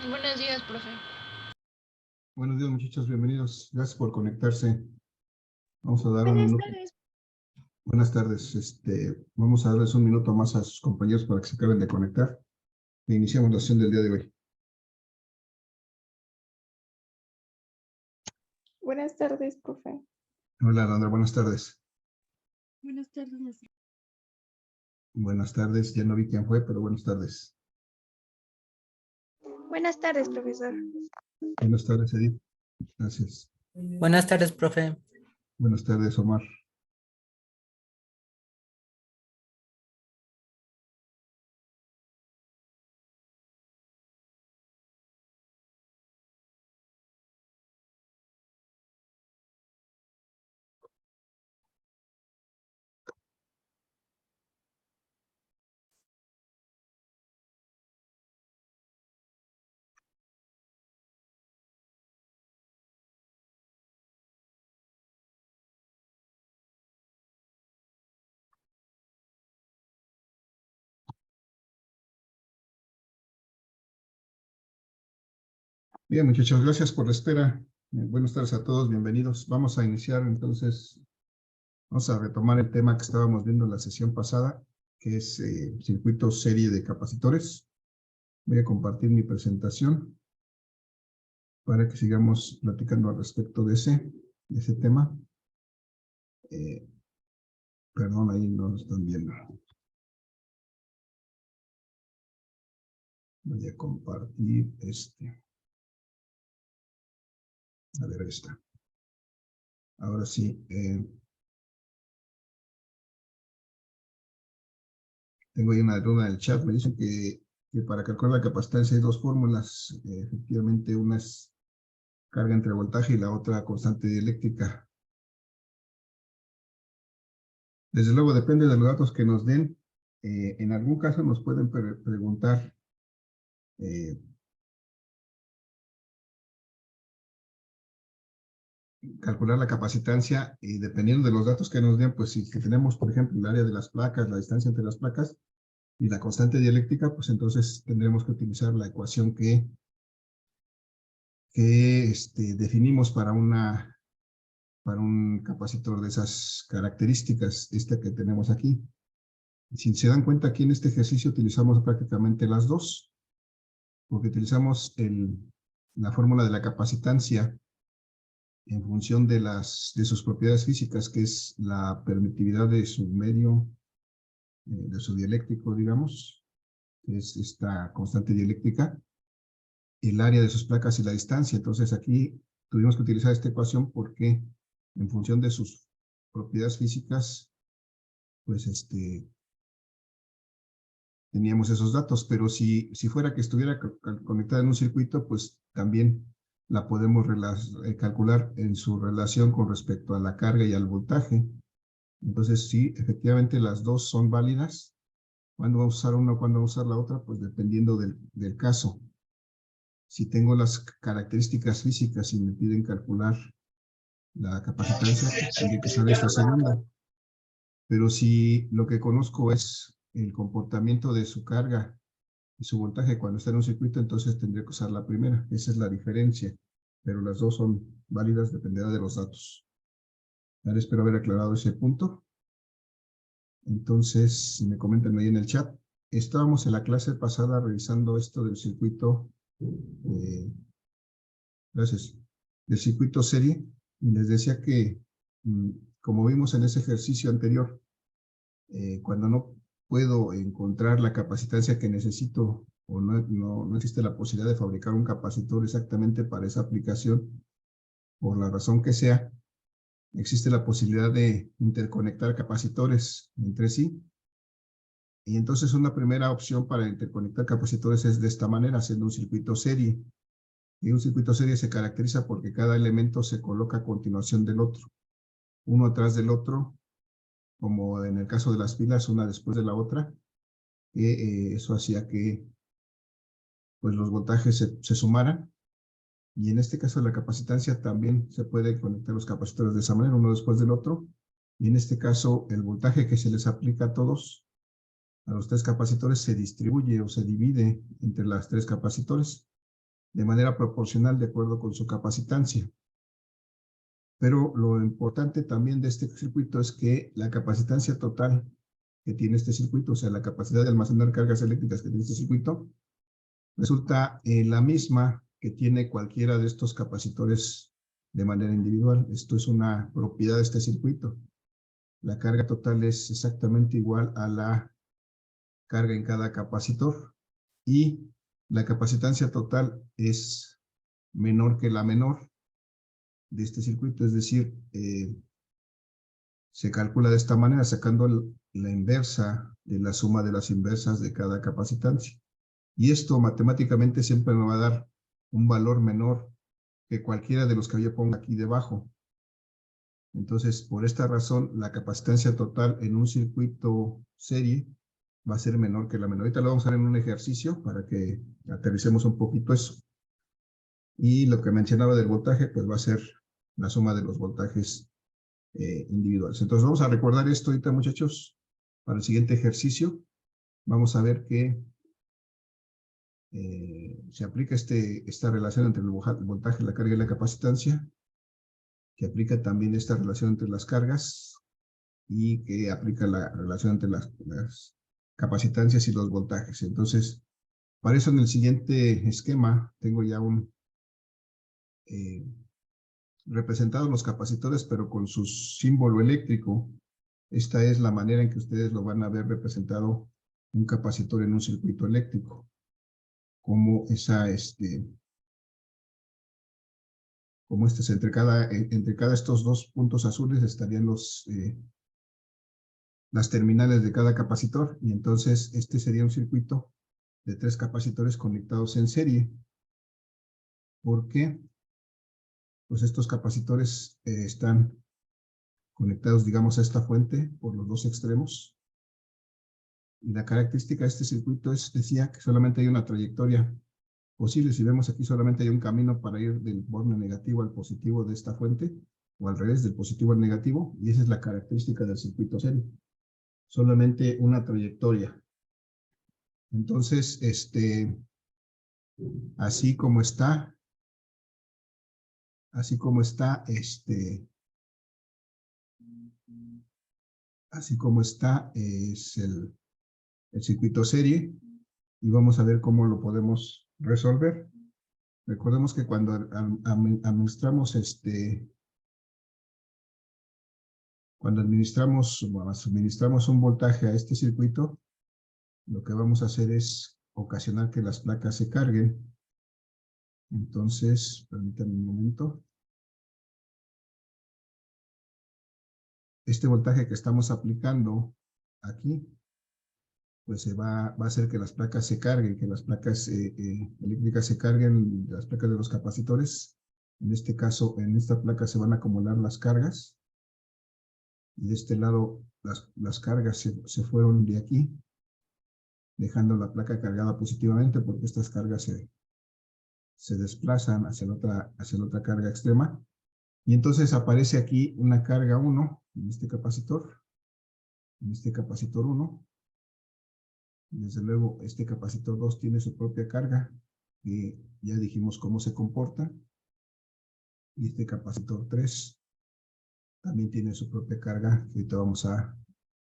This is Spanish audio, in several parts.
Buenos días, profe. Buenos días, muchachos, bienvenidos. Gracias por conectarse. Vamos a dar un Buenas minuto. tardes. Buenas tardes. Vamos a darles un minuto más a sus compañeros para que se acaben de conectar. E iniciamos la sesión del día de hoy. Buenas tardes, profe. Hola, Alondra, buenas tardes. Buenas tardes, maestro. Buenas tardes. Ya no vi quién fue, pero buenas tardes. Buenas tardes, profesor. Buenas tardes, Edith. Gracias. Buenas tardes, profe. Buenas tardes, Omar. Bien, muchachos, gracias por la espera. Buenas tardes a todos, bienvenidos. Vamos a iniciar entonces, vamos a retomar el tema que estábamos viendo en la sesión pasada, que es circuito serie de capacitores. Voy a compartir mi presentación para que sigamos platicando al respecto de ese tema. Perdón, ahí no lo están viendo. Voy a compartir A ver, ahí está. Ahora sí. Tengo ahí una duda en el chat. Me dicen que para calcular la capacitancia hay dos fórmulas. Efectivamente, una es carga entre voltaje y la otra constante dieléctrica. Desde luego, depende de los datos que nos den. En algún caso nos pueden preguntar calcular la capacitancia y dependiendo de los datos que nos den, pues si tenemos, por ejemplo, el área de las placas, la distancia entre las placas y la constante dieléctrica, pues entonces tendremos que utilizar la ecuación que definimos para un capacitor de esas características, esta que tenemos aquí. Si se dan cuenta, aquí en este ejercicio utilizamos prácticamente las dos, porque utilizamos la fórmula de la capacitancia en función de sus propiedades físicas, que es la permitividad de su medio, de su dieléctrico, digamos, que es esta constante dieléctrica, el área de sus placas y la distancia. Entonces aquí tuvimos que utilizar esta ecuación porque en función de sus propiedades físicas, pues teníamos esos datos, pero si fuera que estuviera conectada en un circuito, pues también la podemos calcular en su relación con respecto a la carga y al voltaje. Entonces sí, efectivamente las dos son válidas. ¿Cuándo vamos a usar una o cuándo vamos a usar la otra? Pues dependiendo del caso. Si tengo las características físicas y me piden calcular la capacitancia, pues tendría que usar esta segunda. Pero si lo que conozco es el comportamiento de su carga y su voltaje cuando está en un circuito, entonces tendría que usar la primera. Esa es la diferencia. Pero las dos son válidas, dependerá de los datos. Ahora espero haber aclarado ese punto. Entonces, si me comentan ahí en el chat, estábamos en la clase pasada revisando esto del circuito, gracias, del circuito serie, y les decía que, como vimos en ese ejercicio anterior, cuando no puedo encontrar la capacitancia que necesito o no existe la posibilidad de fabricar un capacitor exactamente para esa aplicación, por la razón que sea, existe la posibilidad de interconectar capacitores entre sí. Y entonces una primera opción para interconectar capacitores es de esta manera, haciendo un circuito serie. Y un circuito serie se caracteriza porque cada elemento se coloca a continuación del otro, uno atrás del otro, como en el caso de las pilas, una después de la otra. Eso hacía que pues, los voltajes se sumaran. Y en este caso de la capacitancia también se puede conectar los capacitores de esa manera, uno después del otro. Y en este caso el voltaje que se les aplica a todos, a los tres capacitores, se distribuye o se divide entre las tres capacitores. de manera proporcional de acuerdo con su capacitancia. Pero lo importante también de este circuito es que la capacitancia total que tiene este circuito, o sea, la capacidad de almacenar cargas eléctricas que tiene este circuito, resulta la misma que tiene cualquiera de estos capacitores de manera individual. Esto es una propiedad de este circuito. La carga total es exactamente igual a la carga en cada capacitor y la capacitancia total es menor que la menor de este circuito, es decir, se calcula de esta manera, sacando la inversa de la suma de las inversas de cada capacitancia. Y esto matemáticamente siempre me va a dar un valor menor que cualquiera de los que yo ponga aquí debajo. Entonces, por esta razón, la capacitancia total en un circuito serie va a ser menor que la menor. Ahorita lo vamos a ver en un ejercicio para que aterricemos un poquito eso. Y lo que mencionaba del voltaje, pues va a ser la suma de los voltajes individuales. Entonces vamos a recordar esto ahorita, muchachos, para el siguiente ejercicio. Vamos a ver que se aplica esta relación entre el voltaje, la carga y la capacitancia, que aplica también esta relación entre las cargas y que aplica la relación entre las capacitancias y los voltajes. Entonces, para eso en el siguiente esquema tengo ya representados los capacitores, pero con su símbolo eléctrico. Esta es la manera en que ustedes lo van a ver representado un capacitor en un circuito eléctrico. Como entre cada estos dos puntos azules estarían las terminales de cada capacitor, y entonces este sería un circuito de 3 capacitores conectados en serie. ¿Por qué? Pues estos capacitores están conectados, digamos, a esta fuente por los dos extremos. Y la característica de este circuito decía que solamente hay una trayectoria posible. Si vemos aquí, solamente hay un camino para ir del borde negativo al positivo de esta fuente, o al revés, del positivo al negativo, y esa es la característica del circuito serie. Solamente una trayectoria. Entonces, así como está, es el circuito serie, y vamos a ver cómo lo podemos resolver. Recordemos que cuando administramos suministramos un voltaje a este circuito, lo que vamos a hacer es ocasionar que las placas se carguen. Entonces, permítanme un momento. Este voltaje que estamos aplicando aquí, pues va a hacer que las placas se carguen, que las placas eléctricas se carguen, las placas de los capacitores. En este caso, en esta placa se van a acumular las cargas. Y de este lado, las cargas se fueron de aquí, dejando la placa cargada positivamente, porque estas cargas se desplazan hacia la otra carga extrema. Y entonces aparece aquí una carga 1 en este capacitor 1. Desde luego, este capacitor 2 tiene su propia carga, que ya dijimos cómo se comporta. Y este capacitor 3 también tiene su propia carga, que ahorita vamos a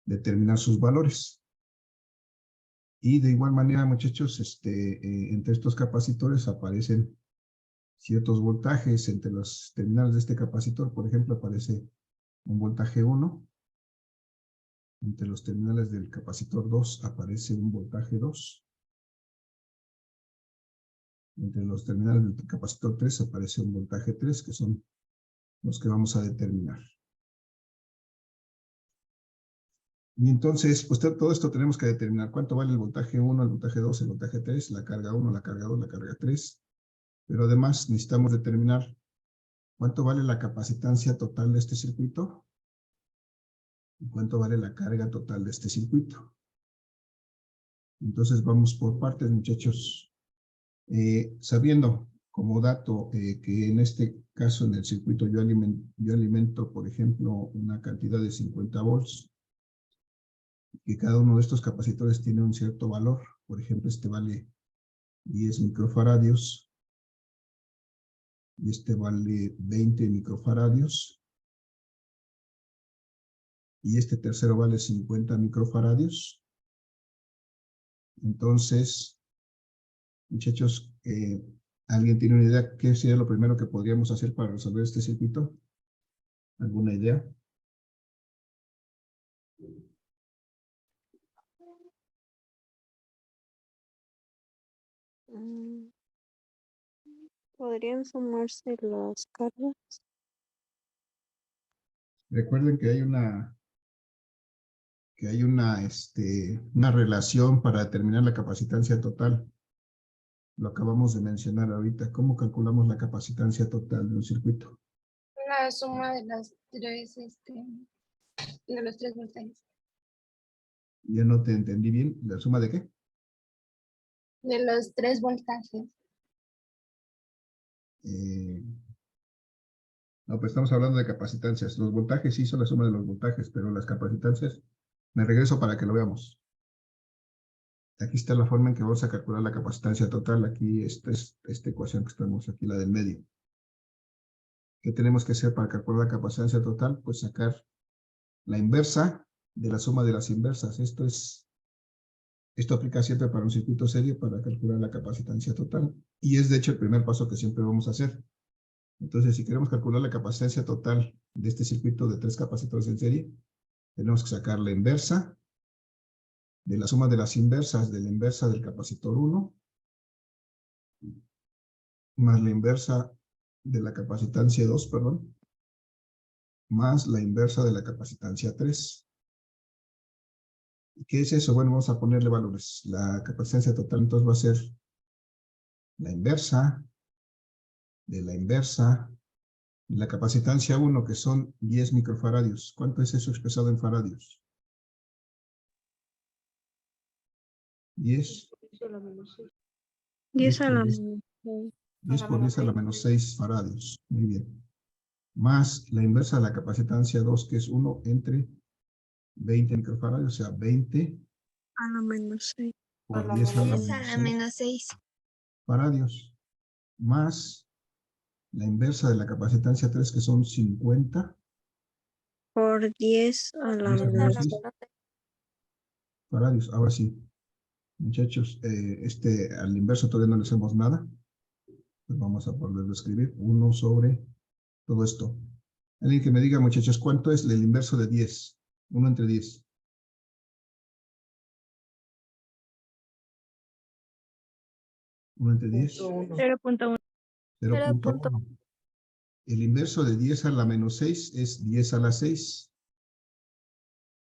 determinar sus valores. Y de igual manera, muchachos, entre estos capacitores aparecen ciertos voltajes. Entre los terminales de este capacitor, por ejemplo, aparece un voltaje 1. Entre los terminales del capacitor 2 aparece un voltaje 2. Entre los terminales del capacitor 3 aparece un voltaje 3, que son los que vamos a determinar. Y entonces, pues todo esto tenemos que determinar cuánto vale el voltaje 1, el voltaje 2, el voltaje 3, la carga 1, la carga 2, la carga 3. Pero además necesitamos determinar cuánto vale la capacitancia total de este circuito y cuánto vale la carga total de este circuito. Entonces vamos por partes, muchachos. Sabiendo como dato que en este caso en el circuito yo alimento, por ejemplo, una cantidad de 50 volts, que cada uno de estos capacitores tiene un cierto valor. Por ejemplo, este vale 10 microfaradios, Y este vale 20 microfaradios. Y este tercero vale 50 microfaradios. Entonces, muchachos, ¿alguien tiene una idea qué sería lo primero que podríamos hacer para resolver este circuito? ¿Alguna idea? ¿Podrían sumarse las cargas? Recuerden que hay una relación para determinar la capacitancia total. Lo acabamos de mencionar ahorita. ¿Cómo calculamos la capacitancia total de un circuito? La suma de las tres, de los tres voltajes. Ya no te entendí bien. ¿La suma de qué? De los tres voltajes. No, pues estamos hablando de capacitancias. Los voltajes sí son la suma de los voltajes, pero las capacitancias, me regreso para que lo veamos. Aquí está la forma en que vamos a calcular la capacitancia total. Aquí esta ecuación que estamos aquí, la del medio. ¿Qué tenemos que hacer para calcular la capacitancia total? Pues sacar la inversa de la suma de las inversas. Esto aplica siempre para un circuito serie para calcular la capacitancia total. Y es de hecho el primer paso que siempre vamos a hacer. Entonces, si queremos calcular la capacitancia total de este circuito de 3 capacitores en serie, tenemos que sacar la inversa de la suma de las inversas de la inversa del capacitor 1 más la inversa de la capacitancia 2, perdón, más la inversa de la capacitancia 3. ¿Qué es eso? Bueno, vamos a ponerle valores. La capacitancia total entonces va a ser la inversa de la inversa de la capacitancia 1, que son 10 microfaradios. ¿Cuánto es eso expresado en faradios? 10. 10 a la 10 por 10 a la menos 6 faradios. Muy bien. Más la inversa de la capacitancia 2, que es 1 entre 20 microfaradios, o sea, 20 a la menos 6. por 10 a la 10 a menos la 6 menos 6. faradios. Más la inversa de la capacitancia 3, que son 50 Por 10 a la 10 a la menos menos 6 faradios. Ahora sí, muchachos, al inverso todavía no le hacemos nada. Pues vamos a volverlo a escribir. 1 sobre todo esto. Alguien que me diga, muchachos, ¿cuánto es el inverso de 10? 1 entre 10. ¿1 entre 10? 0.1. 0.1. El inverso de 10 a la menos 6 es 10 a la 6.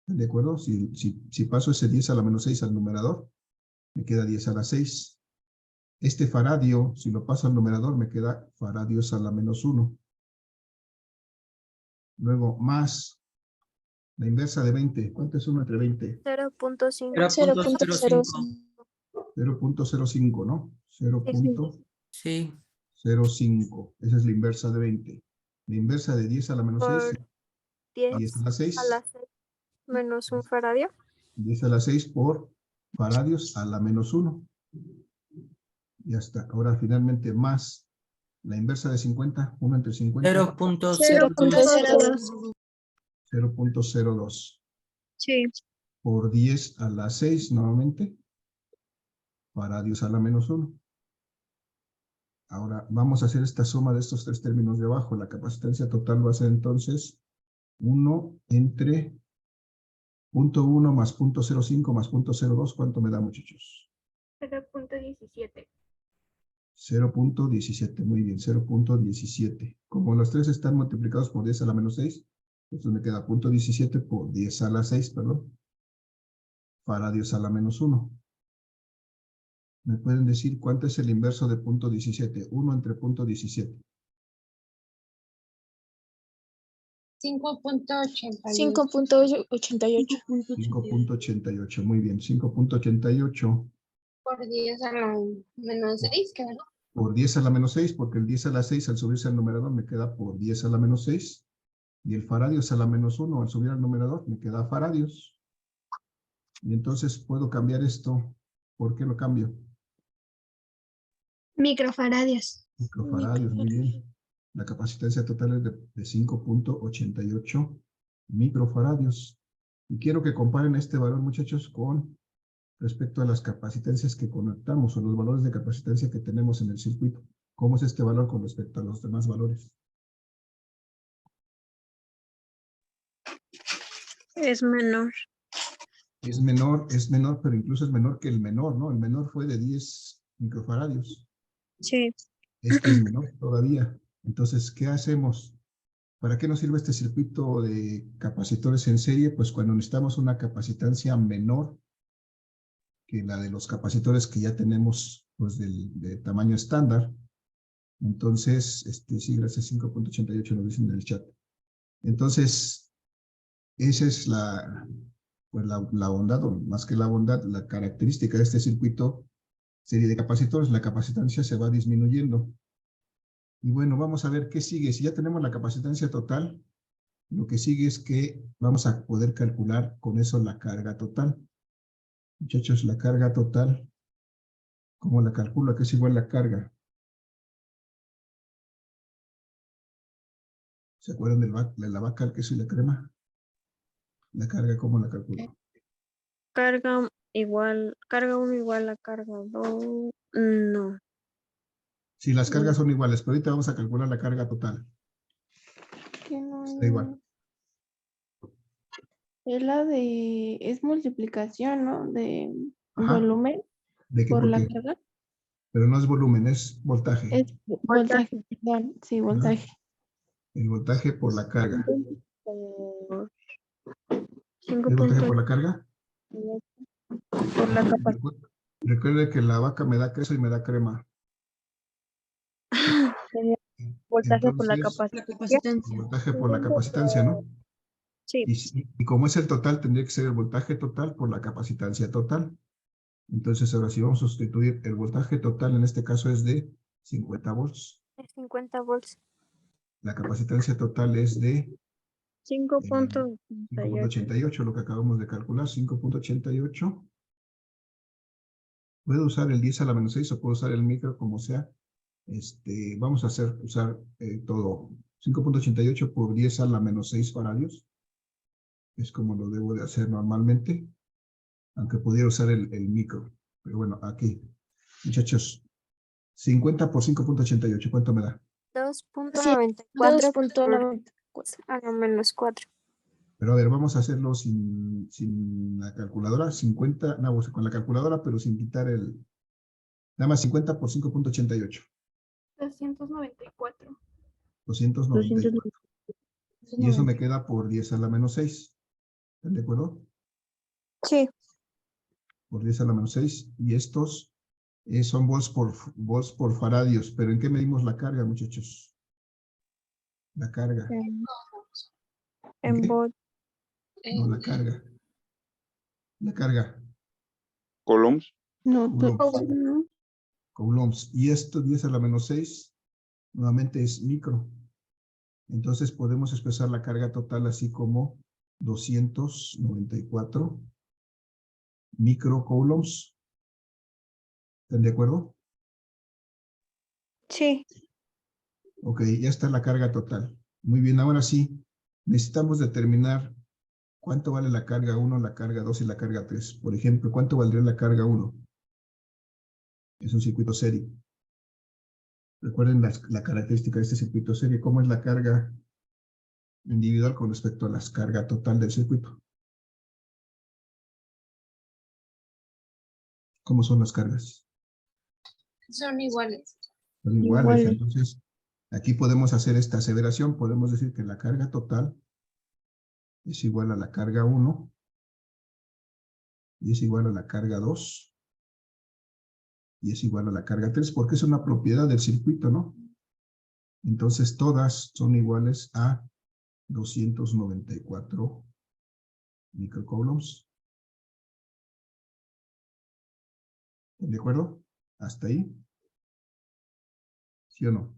¿De acuerdo? Si paso ese 10 a la menos 6 al numerador, me queda 10 a la 6. Este faradio, si lo paso al numerador, me queda faradios a la menos 1. Luego, más la inversa de 20. ¿Cuánto es 1 entre 20? 0.5. 0.05. 0.05, ¿no? 0.05. Sí. Esa es la inversa de 20. La inversa de 10 a la menos 6. Por 10 10 a la 6. a la 6 menos un faradio. 10 a la 6 por faradios a la menos 1. Ya está. Ahora finalmente más la inversa de 50. 1 entre 50. 0.02. 0.02. Sí. Por 10 a la 6 nuevamente. Faradios a la menos 1. Ahora vamos a hacer esta suma de estos tres términos de abajo. La capacitancia total va a ser entonces 1 entre 0.1 más 0.05 más 0.02. ¿Cuánto me da, muchachos? 0.17. 0.17. Muy bien, 0.17. Como los tres están multiplicados por 10 a la menos 6, entonces me queda 0.17 por 10 a la 6, perdón. Faradios a la menos 1. ¿Me pueden decir cuánto es el inverso de 0.17? 1 entre 0.17. 5.88. 5.88. 5.88. Muy bien, 5.88 Por 10 a la menos 6, ¿qué? por 10 a la menos 6, porque el 10 a la 6 al subirse al numerador me queda por 10 a la menos 6. Y el faradios a la menos 1 al subir al numerador me queda faradios. Y entonces puedo cambiar esto. ¿Por qué lo cambio? Microfaradios. Microfaradios, muy bien. La capacitancia total es de 5.88 microfaradios. Y quiero que comparen este valor, muchachos, con respecto a las capacitancias que conectamos o los valores de capacitancia que tenemos en el circuito. ¿Cómo es este valor con respecto a los demás valores? Es menor. Es menor, pero incluso es menor que el menor, ¿no? El menor fue de 10 microfaradios. Sí. Este es menor todavía. Entonces, ¿qué hacemos? ¿Para qué nos sirve este circuito de capacitores en serie? Pues cuando necesitamos una capacitancia menor que la de los capacitores que ya tenemos, pues de tamaño estándar. Entonces, sí, gracias, 5.88 lo dicen en el chat. Entonces, esa es pues la bondad, o más que la bondad, la característica de este circuito serie de capacitores. La capacitancia se va disminuyendo. Y bueno, vamos a ver qué sigue. Si ya tenemos la capacitancia total, lo que sigue es que vamos a poder calcular con eso la carga total. Muchachos, la carga total, ¿cómo la calculo? ¿A qué es igual la carga? ¿Se acuerdan de la vaca, el queso y la crema? La carga, ¿cómo la calculo? Carga igual, carga 1 igual a carga 2. No. Si las cargas son iguales, pero ahorita vamos a calcular la carga total. Está igual. Es la de, es multiplicación, ¿no? De Ajá. volumen ¿De qué? por ¿Por la qué? carga. Pero no es volumen, es voltaje. Es voltaje, perdón, sí, Ajá. voltaje. El voltaje por la carga. Por ¿El voltaje por la carga? 5.8 por la capacidad. Recuerde que la vaca me da queso y me da crema. Voltaje por la Entonces, La capacidad. capacitancia. voltaje por la capacitancia, ¿no? Sí. Y como es el total, tendría que ser el voltaje total por la capacitancia total. Entonces, ahora sí vamos a sustituir el voltaje total, en este caso es de 50 volts. Es 50 volts. La capacitancia total es de 5.88. 5.88, lo que acabamos de calcular, 5.88. Puedo usar el 10 a la menos 6 o puedo usar el micro, como sea. Vamos a usar todo. 5.88 por 10 a la menos 6 faradios. Es como lo debo de hacer normalmente. Aunque pudiera usar el micro. Pero bueno, aquí. Muchachos, 50 por 5.88, ¿cuánto me da? 2.94 por 2.94. a lo menos 4. Pero a ver, vamos a hacerlo sin la calculadora. 50, no, pues con la calculadora, pero sin quitar nada más 50 por 5.88. 294. 294. Y eso me queda por 10 a la menos 6. ¿Están de acuerdo? Sí. Por 10 a la menos 6. Y estos son volts por faradios. ¿Pero en qué medimos la carga, muchachos? La carga. ¿En En qué? volts. No, la carga. La carga. Coulombs. No, Coulombs. Coulombs. Y esto 10 a la menos 6 nuevamente es micro. Entonces podemos expresar la carga total así como 294 microcoulombs. ¿Están de acuerdo? Sí. Ok, ya está la carga total. Muy bien, ahora sí, necesitamos determinar cuánto vale la carga 1, la carga 2 y la carga 3. Por ejemplo, ¿cuánto valdría la carga 1? Es un circuito serie. Recuerden la característica de este circuito serie, cómo es la carga individual con respecto a la carga total del circuito. ¿Cómo son las cargas? Son iguales. Son iguales. Entonces, aquí podemos hacer esta aseveración. Podemos decir que la carga total es igual a la carga 1 y es igual a la carga 2 y es igual a la carga 3 porque es una propiedad del circuito, ¿no? Entonces, todas son iguales a 294 microcoulombs. ¿De acuerdo? ¿Hasta ahí? ¿Sí o no?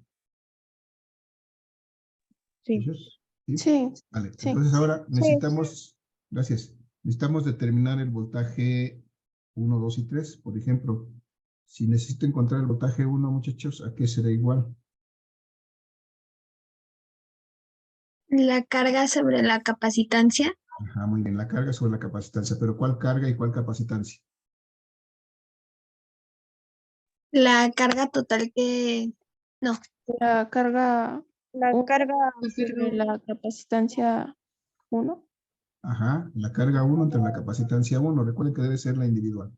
Sí. ¿Sí? Sí. Vale, Sí. entonces ahora necesitamos, gracias, necesitamos determinar el voltaje 1, 2 y 3. Por ejemplo, si necesito encontrar el voltaje 1, muchachos, ¿a qué será igual? La carga sobre la capacitancia. Ajá, muy bien, la carga sobre la capacitancia. Pero ¿cuál carga y cuál capacitancia? La carga total que... No. La carga La uno carga sobre la capacitancia 1. Ajá, la carga 1 entre la capacitancia 1. Recuerden que debe ser la individual.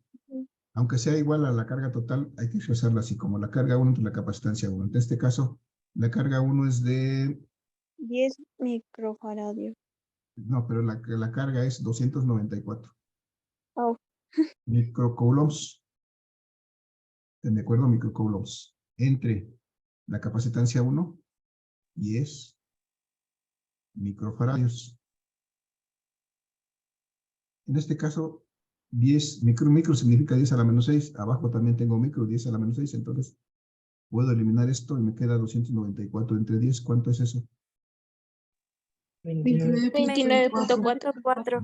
Aunque sea igual a la carga total, hay que expresarla así, como la carga 1 entre la capacitancia 1. En este caso, la carga 1 es de... 10 microfaradios. No, pero la carga es 294 Oh, microcoulombs. ¿De acuerdo? Microcoulombs. Entre la capacitancia 1 y es microfaradios. En este caso, 10 micro significa 10 a la menos 6. Abajo también tengo micro, 10 a la menos 6. Entonces, puedo eliminar esto y me queda 294 entre 10. ¿Cuánto es eso? 29.44.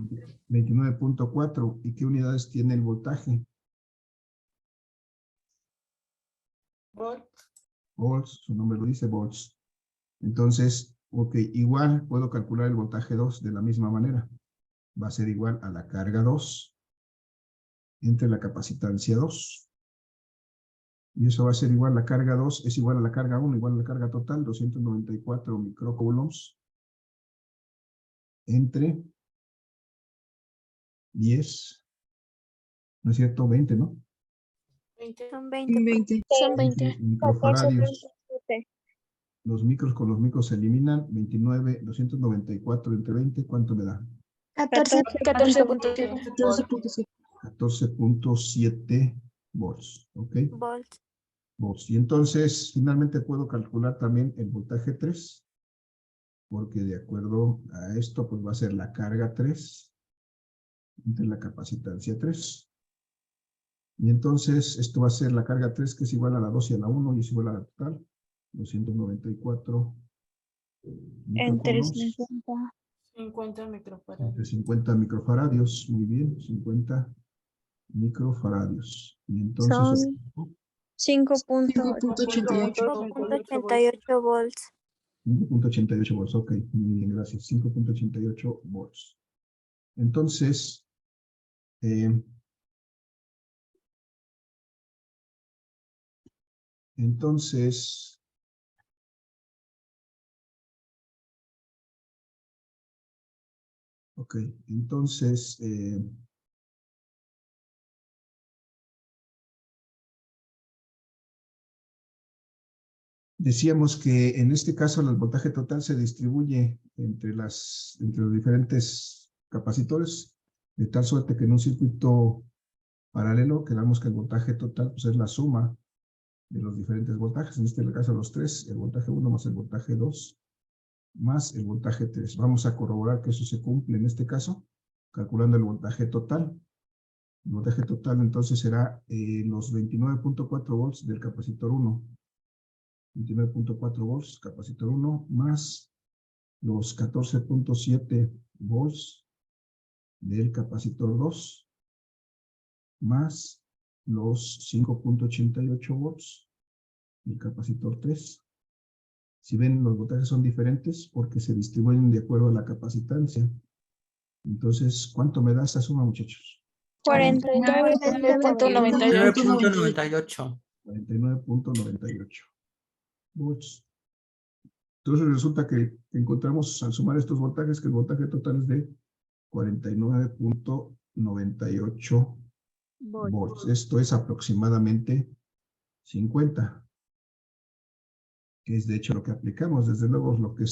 29.4. ¿Y qué unidades tiene el voltaje? Volts, su nombre lo dice, volts. Entonces, ok, igual puedo calcular el voltaje 2 de la misma manera. Va a ser igual a la carga 2 entre la capacitancia 2. Y eso va a ser igual, la carga 2 es igual a la carga 1, igual a la carga total, 294 microcoulombs entre 10, ¿no es cierto? 20, ¿no? Son 20. Son 20. Microfaradios. 14.7. Los micros con los micros se eliminan. 29, 294 entre 20, ¿cuánto me da? 14.7 14.7 volts, ¿ok? volts. Volts. Y entonces, finalmente puedo calcular también el voltaje 3, porque de acuerdo a esto, pues va a ser la carga 3 entre la capacitancia 3. Y entonces, esto va a ser la carga 3, que es igual a la 2 y a la 1, y es igual a la total, 294 Entre microcoulombs 50. 50 entre microfaradios. 50 microfaradios. Muy bien, 50 microfaradios. Y entonces, Son 5.88. 5.88 volts. 5.88 volts. Ok, muy bien, gracias. 5.88 volts. Entonces, ok, entonces, decíamos que en este caso el voltaje total se distribuye entre los diferentes capacitores, de tal suerte que en un circuito paralelo quedamos que el voltaje total pues, es la suma de los diferentes voltajes, en este caso los tres, el voltaje 1 más el voltaje 2 más el voltaje 3. Vamos a corroborar que eso se cumple en este caso, calculando el voltaje total. El voltaje total entonces será los 29.4 volts del capacitor 1. 29.4 volts, capacitor 1, más los 14.7 volts del capacitor 2, más los 5.88 volts del capacitor 3. Si ven, los voltajes son diferentes porque se distribuyen de acuerdo a la capacitancia. Entonces, ¿cuánto me da esta suma, muchachos? 49.98. 49.98 volts. Entonces resulta que encontramos al sumar estos voltajes que el voltaje total es de 49.98 volts. Esto es aproximadamente 50, que es de hecho lo que aplicamos. Desde luego lo que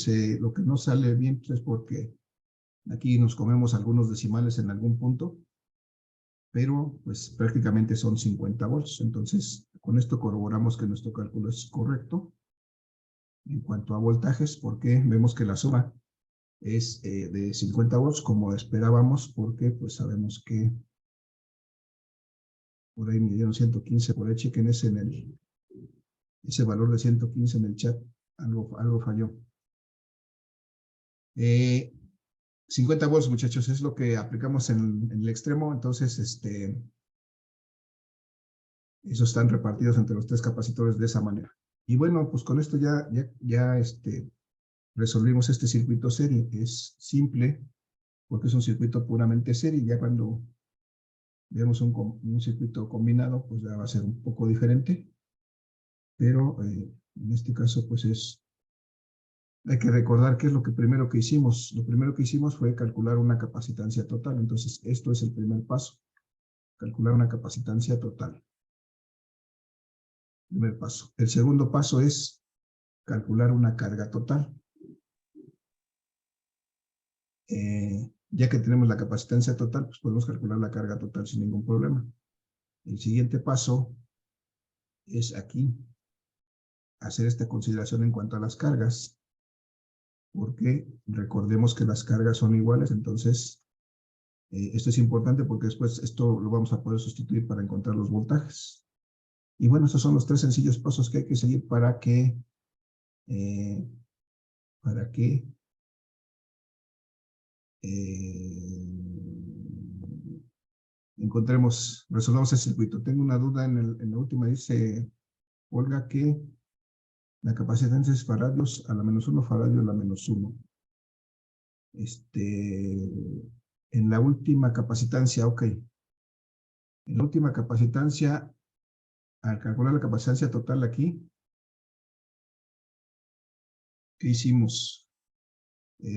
no sale bien pues, es porque aquí nos comemos algunos decimales en algún punto, pero pues prácticamente son 50 volts. Entonces con esto corroboramos que nuestro cálculo es correcto en cuanto a voltajes, porque vemos que la suma es de 50 volts como esperábamos, porque pues sabemos que por ahí me dieron 115, por ahí chequen ese valor de 115 en el chat, algo falló. 50 volts, muchachos, es lo que aplicamos en el extremo, entonces esos están repartidos entre los tres capacitores de esa manera. Y bueno, pues con esto ya resolvimos este circuito serie. Es simple porque es un circuito puramente serie. Ya cuando veamos un circuito combinado, pues ya va a ser un poco diferente. Pero en este caso, pues hay que recordar qué es lo primero que hicimos. Lo primero que hicimos fue calcular una capacitancia total. Entonces, esto es el primer paso. Calcular una capacitancia total. Primer paso. El segundo paso es calcular una carga total. Ya que tenemos la capacitancia total, pues podemos calcular la carga total sin ningún problema. El siguiente paso es aquí hacer esta consideración en cuanto a las cargas, porque recordemos que las cargas son iguales. Entonces esto es importante porque después esto lo vamos a poder sustituir para encontrar los voltajes. Y bueno, estos son los 3 sencillos pasos que hay que seguir para que resolvamos el circuito. Tengo una duda en la última, dice Olga que la capacitancia es faradios a la -1, faradios a la -1. En la última capacitancia, ok. En la última capacitancia, al calcular la capacitancia total aquí, ¿qué hicimos?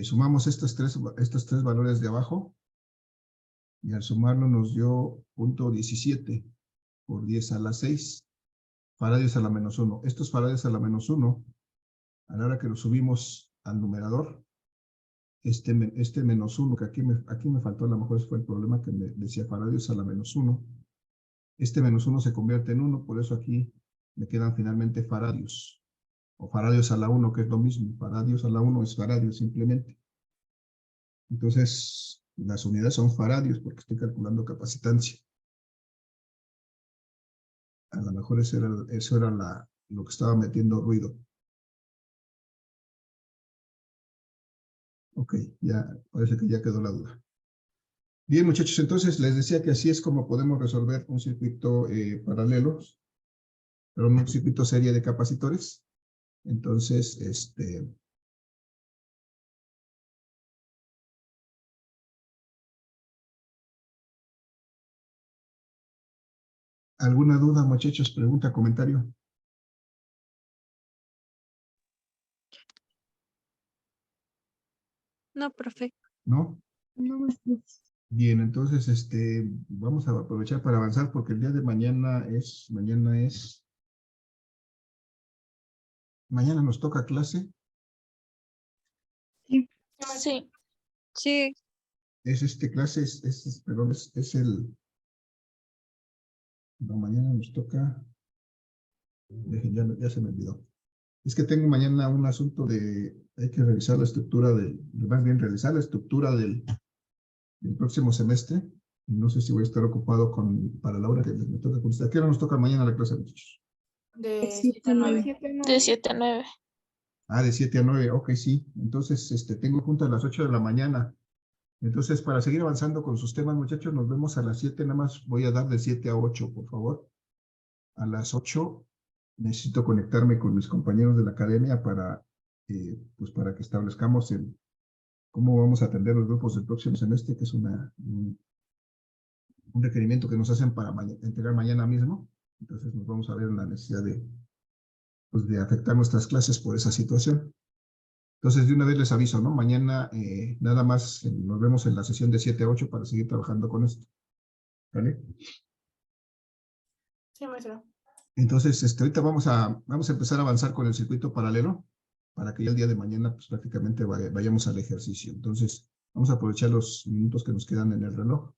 Sumamos estos tres valores de abajo, y al sumarlo nos dio 0.17 por 10 a la 6, faradios a la -1. Estos faradios a la -1, a la hora que lo subimos al numerador, este -1, que aquí me faltó, a lo mejor ese fue el problema, que me decía faradios a la -1. Este -1 se convierte en 1, por eso aquí me quedan finalmente faradios, o faradios a la 1, que es lo mismo. Faradios a la 1 es faradios simplemente. Entonces, las unidades son faradios porque estoy calculando capacitancia. A lo mejor eso era lo que estaba metiendo ruido. Ok, ya parece que ya quedó la duda. Bien, muchachos, entonces les decía que así es como podemos resolver un circuito paralelo, pero un circuito serie de capacitores. Entonces, ¿alguna duda, muchachos? Pregunta, comentario. No, profe. ¿No? No, Bien, entonces vamos a aprovechar para avanzar porque el día de mañana nos toca clase. sí. Sí. Sí, Clase perdón, no, mañana nos toca, ya se me olvidó. Es que tengo mañana un asunto hay que revisar la estructura más bien revisar la estructura del próximo semestre. Y no sé si voy a estar ocupado para la hora que me toca contestar. ¿A qué hora nos toca mañana la clase, muchachos? De 7 a 9. De 7 a 9. Ah, de 7 a 9, ok, sí. Entonces, tengo junta a las 8 de la mañana. Entonces, para seguir avanzando con sus temas, muchachos, nos vemos a las 7. Nada más voy a dar de 7 a 8, por favor. A las 8 necesito conectarme con mis compañeros de la academia para que establezcamos cómo vamos a atender los grupos del próximo semestre, que es un requerimiento que nos hacen para entregar mañana mismo. Entonces nos vamos a ver en la necesidad de afectar nuestras clases por esa situación. Entonces de una vez les aviso, ¿no? Mañana nada más nos vemos en la sesión de 7 a 8 para seguir trabajando con esto. ¿Vale? Sí, maestro. Entonces, ahorita vamos a empezar a avanzar con el circuito paralelo para que ya el día de mañana pues prácticamente vayamos al ejercicio. Entonces, vamos a aprovechar los minutos que nos quedan en el reloj.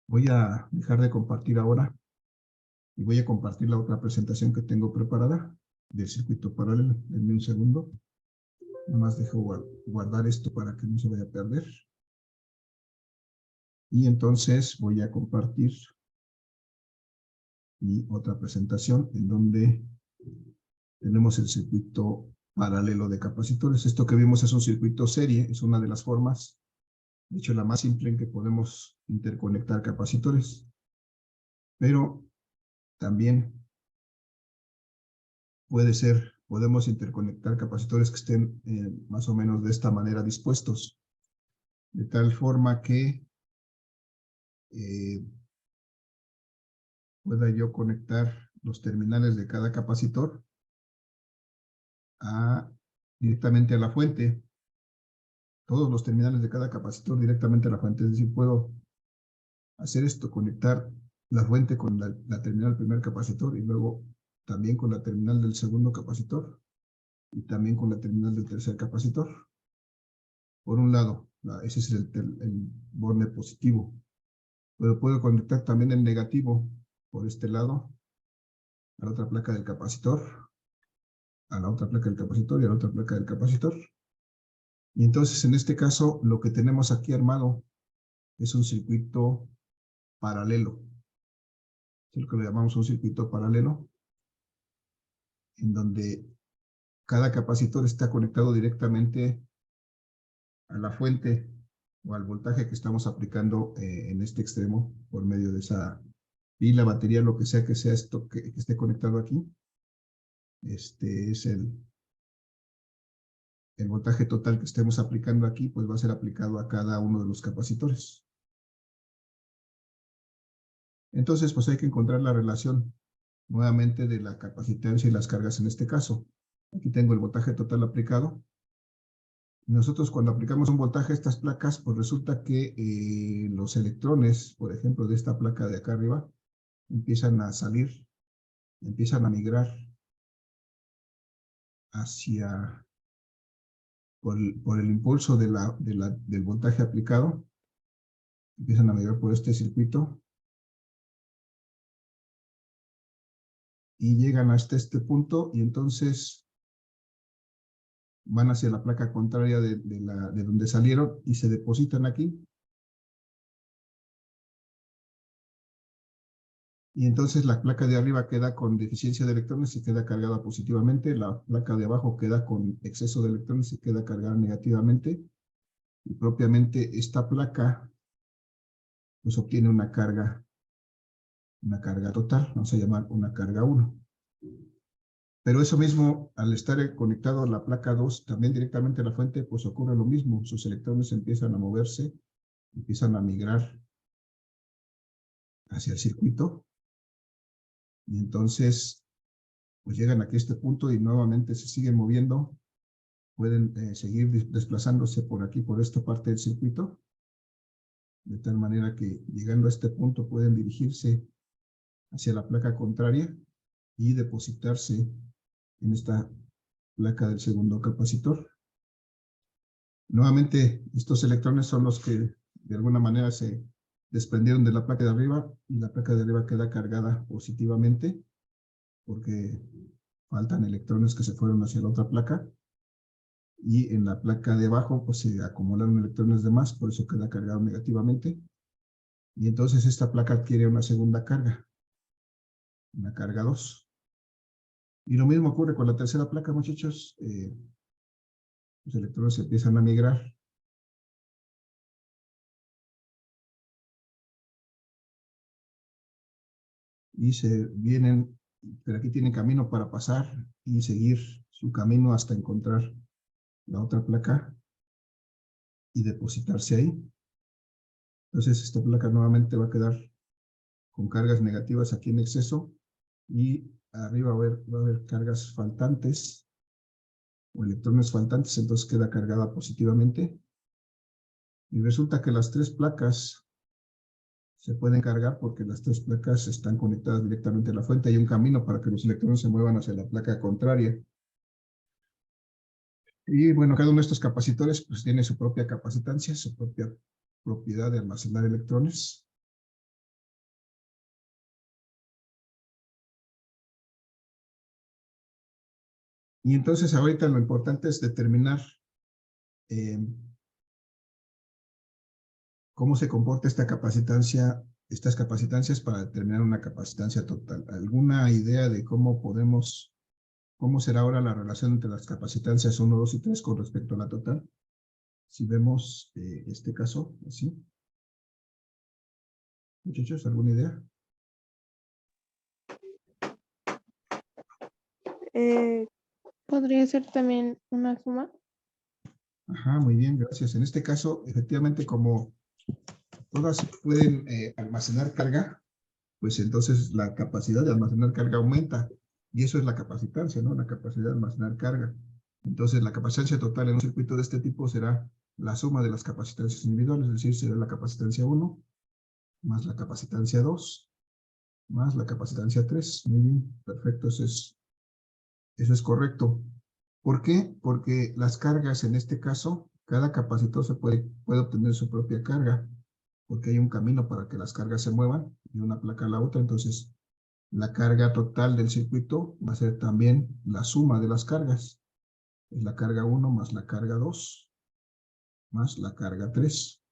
Voy a dejar de compartir ahora y voy a compartir la otra presentación que tengo preparada del circuito paralelo. Denme un segundo. Nada más dejo guardar esto para que no se vaya a perder. Y entonces voy a compartir mi otra presentación en donde tenemos el circuito paralelo de capacitores. Esto que vimos es un circuito serie, es una de las formas, de hecho la más simple en que podemos interconectar capacitores. Pero también puede ser podemos interconectar capacitores que estén más o menos de esta manera dispuestos, de tal forma que pueda yo conectar los terminales de cada capacitor directamente a la fuente. Todos los terminales de cada capacitor directamente a la fuente. Es decir, puedo hacer esto, conectar la fuente con la terminal del primer capacitor y luego también con la terminal del segundo capacitor y también con la terminal del tercer capacitor. Por un lado, ese es el borne positivo. Pero puedo conectar también el negativo por este lado a la otra placa del capacitor, a la otra placa del capacitor y a la otra placa del capacitor. Y entonces en este caso lo que tenemos aquí armado es un circuito paralelo. Es lo que le llamamos un circuito paralelo, en donde cada capacitor está conectado directamente a la fuente o al voltaje que estamos aplicando en este extremo por medio de esa pila, batería, lo que sea esto que esté conectado aquí. Este es el voltaje total que estemos aplicando aquí, pues va a ser aplicado a cada uno de los capacitores. Entonces, pues hay que encontrar la relación nuevamente de la capacitancia y las cargas en este caso. Aquí tengo el voltaje total aplicado. Nosotros cuando aplicamos un voltaje a estas placas, pues resulta que los electrones, por ejemplo, de esta placa de acá arriba, empiezan a salir, empiezan a migrar hacia, por el impulso del voltaje aplicado, empiezan a migrar por este circuito y llegan hasta este punto y entonces van hacia la placa contraria de donde salieron y se depositan aquí. Y entonces la placa de arriba queda con deficiencia de electrones y queda cargada positivamente. La placa de abajo queda con exceso de electrones y queda cargada negativamente. Y propiamente esta placa pues obtiene una carga total, vamos a llamar una carga 1. Pero eso mismo, al estar conectado a la placa 2, también directamente a la fuente, pues ocurre lo mismo. Sus electrones empiezan a moverse, empiezan a migrar hacia el circuito. Y entonces, pues llegan aquí a este punto y nuevamente se siguen moviendo. Pueden seguir desplazándose por aquí, por esta parte del circuito. De tal manera que llegando a este punto pueden dirigirse hacia la placa contraria y depositarse en esta placa del segundo capacitor. Nuevamente, estos electrones son los que de alguna manera se desprendieron de la placa de arriba y la placa de arriba queda cargada positivamente porque faltan electrones que se fueron hacia la otra placa y en la placa de abajo pues se acumularon electrones de más, por eso queda cargado negativamente y entonces esta placa adquiere una segunda carga, una carga 2. Y lo mismo ocurre con la tercera placa, muchachos. Los electrones empiezan a migrar. Y se vienen, pero aquí tienen camino para pasar y seguir su camino hasta encontrar la otra placa y depositarse ahí. Entonces esta placa nuevamente va a quedar con cargas negativas aquí en exceso y arriba va a haber cargas faltantes o electrones faltantes, entonces queda cargada positivamente. Y resulta que las tres placas se pueden cargar porque las tres placas están conectadas directamente a la fuente. Hay un camino para que los electrones se muevan hacia la placa contraria. Y bueno, cada uno de estos capacitores pues tiene su propia capacitancia, su propia propiedad de almacenar electrones. Y entonces ahorita lo importante es determinar cómo se comporta esta capacitancia, estas capacitancias para determinar una capacitancia total. ¿Alguna idea de cómo será ahora la relación entre las capacitancias 1, 2 y 3 con respecto a la total? Si vemos este caso, así. Muchachos, ¿alguna idea? ¿Podría ser también una suma? Ajá, muy bien, gracias. En este caso, efectivamente, como todas pueden almacenar carga, pues entonces la capacidad de almacenar carga aumenta. Y eso es la capacitancia, ¿no? La capacidad de almacenar carga. Entonces, la capacitancia total en un circuito de este tipo será la suma de las capacitancias individuales, es decir, será la capacitancia 1 más la capacitancia 2 más la capacitancia 3. Muy bien, perfecto, eso es correcto. ¿Por qué? Porque las cargas en este caso, cada capacitor puede obtener su propia carga, porque hay un camino para que las cargas se muevan de una placa a la otra. Entonces, la carga total del circuito va a ser también la suma de las cargas. Es la carga 1 más la carga 2 más la carga 3.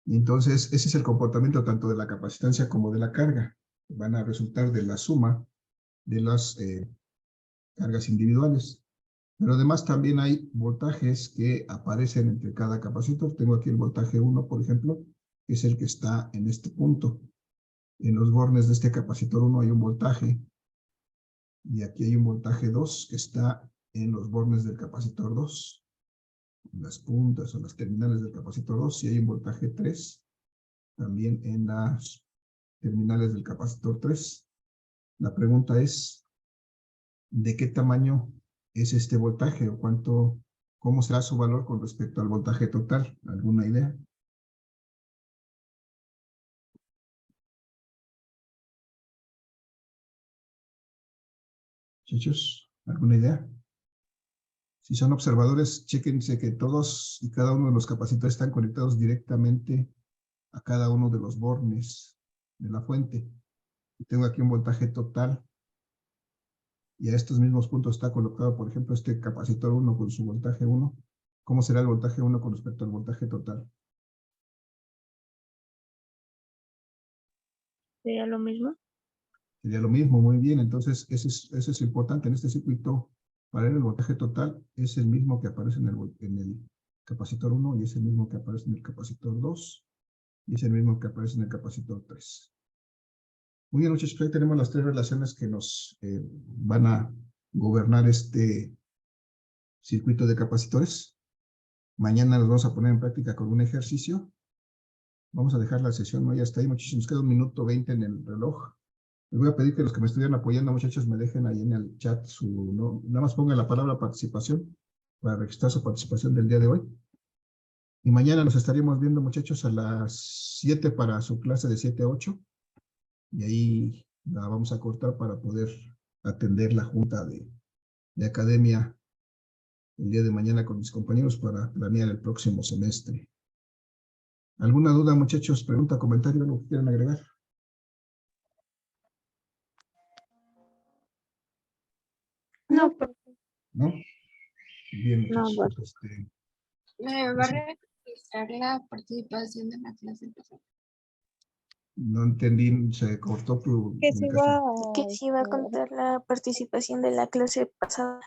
Y entonces, ese es el comportamiento tanto de la capacitancia como de la carga. Van a resultar de la suma de las cargas individuales. Pero además también hay voltajes que aparecen entre cada capacitor. Tengo aquí el voltaje 1, por ejemplo, que es el que está en este punto. En los bornes de este capacitor 1 hay un voltaje. Y aquí hay un voltaje 2 que está en los bornes del capacitor 2. En las puntas o las terminales del capacitor 2. Y hay un voltaje 3 también en las terminales del capacitor 3. La pregunta es, ¿de qué tamaño es este voltaje o cómo será su valor con respecto al voltaje total? ¿Alguna idea? Muchachos, ¿alguna idea? Si son observadores, chéquense que todos y cada uno de los capacitores están conectados directamente a cada uno de los bornes de la fuente. Y tengo aquí un voltaje total. Y a estos mismos puntos está colocado, por ejemplo, este capacitor 1 con su voltaje 1. ¿Cómo será el voltaje 1 con respecto al voltaje total? ¿Sería lo mismo? Sería lo mismo, muy bien. Entonces, eso es importante en este circuito. Para él, el voltaje total es el mismo que aparece en el capacitor 1 y es el mismo que aparece en el capacitor 2 y es el mismo que aparece en el capacitor 3. Muy bien, muchachos, ahí tenemos las tres relaciones que nos van a gobernar este circuito de capacitores. Mañana los vamos a poner en práctica con un ejercicio. Vamos a dejar la sesión hoy hasta ahí, muchachos. Nos queda 1:20 en el reloj. Les voy a pedir que los que me estuvieran apoyando, muchachos, me dejen ahí en el chat nada más pongan la palabra participación para registrar su participación del día de hoy. Y mañana nos estaríamos viendo, muchachos, a las 7 para su clase de 7 a 8. Y ahí la vamos a cortar para poder atender la junta de academia el día de mañana con mis compañeros para planear el próximo semestre. ¿Alguna duda, muchachos? ¿Pregunta, comentario, algo que quieran agregar? No, ¿No? Bien, No, muchachos. ¿Me va a registrar la participación de la clase pasada? No entendí, se cortó tu que se va comunicación. Que sí va a contar la participación de la clase pasada.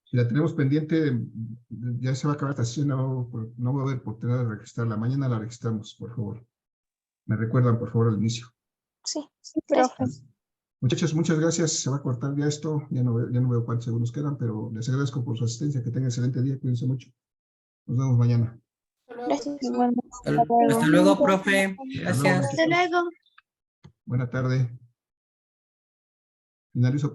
Si la tenemos pendiente, ya se va a acabar esta sesión, no voy a haber oportunidad de registrarla. Mañana la registramos, por favor. Me recuerdan, por favor, al inicio. Sí, profe. Muchachos, muchas gracias. Se va a cortar ya esto. Ya no veo cuántos segundos quedan, pero les agradezco por su asistencia. Que tengan excelente día. Cuídense mucho. Nos vemos mañana. Gracias. Hasta luego, profe. Gracias. Hasta luego. Buena tarde. Finalizo.